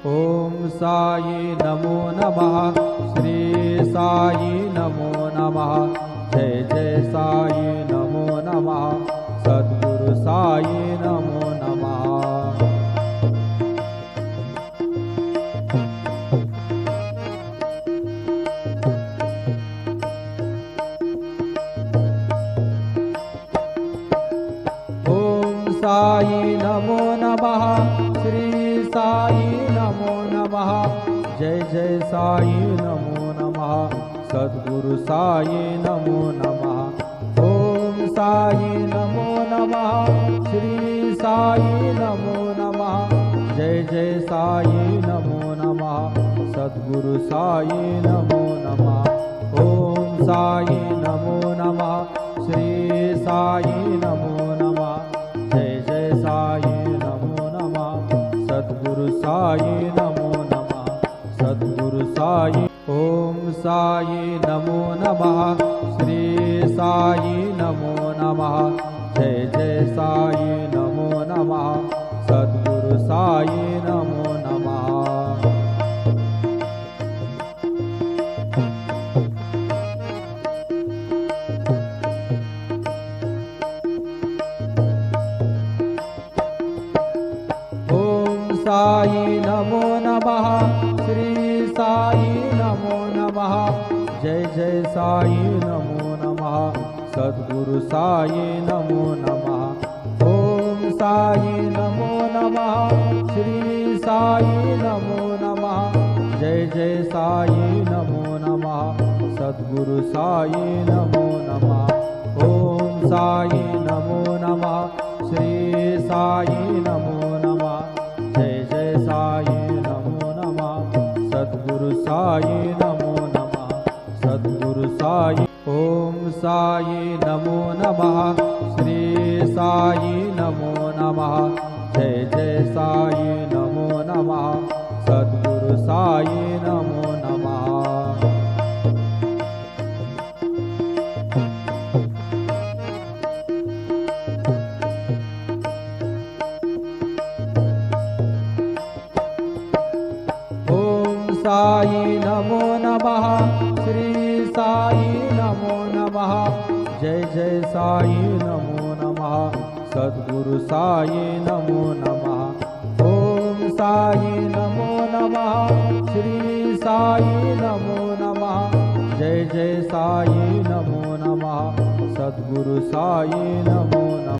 ओम साई नमो नमः। श्री साई नमो नमः। जय जय साई नमो नमः। सद्गुरु साई नमो नमः। साई नमो नमः। श्री साई नमो नमः। जय जय साई नमो नमः। सद्गुरु साई नमो नमः। ओम साई नमो नमः। श्री साई नमो नमः। जय जय साई नमो नमः। सद्गुरु साई नमो नमः। ओम साई नमो नमः। श्री साई नमो नमः। जय जय साई नमो नमः। सद्गुरु साई नमो नमः। सद्गुरु साई। ओम साई नमो नमः। श्री साई नमो नमः। जय जय साई नमो नमः। सद्गुरु साई नमो नमः। साई नमो नमः। श्री साई नमो नमः। जय जय साई नमो नमः। सद्गुरु साई नमो नमः। ओम साई नमो नमः। श्री साई नमो नमः। जय जय साई नमो नमः। सद्गुरु साई नमो नमः। ओम साई नमो नमः। श्री साई नमो नमः। जय जय साई नमो नमः। सद्गुरु साई नमो नमः। सद्गुरु साई। ओम साई नमो नमः। श्री साई नमो नमः। जय जय साई नमो नमः। सद्गुरु साई नमो नमः। साई नमो नमः। श्री साई नमो नमः। जय जय साई नमो नमः। सद्गुरु साई नमो नमः। ओम साई नमो नमः। श्री साई नमो नमः। जय जय साई नमो नमः। सद्गुरु साई नमो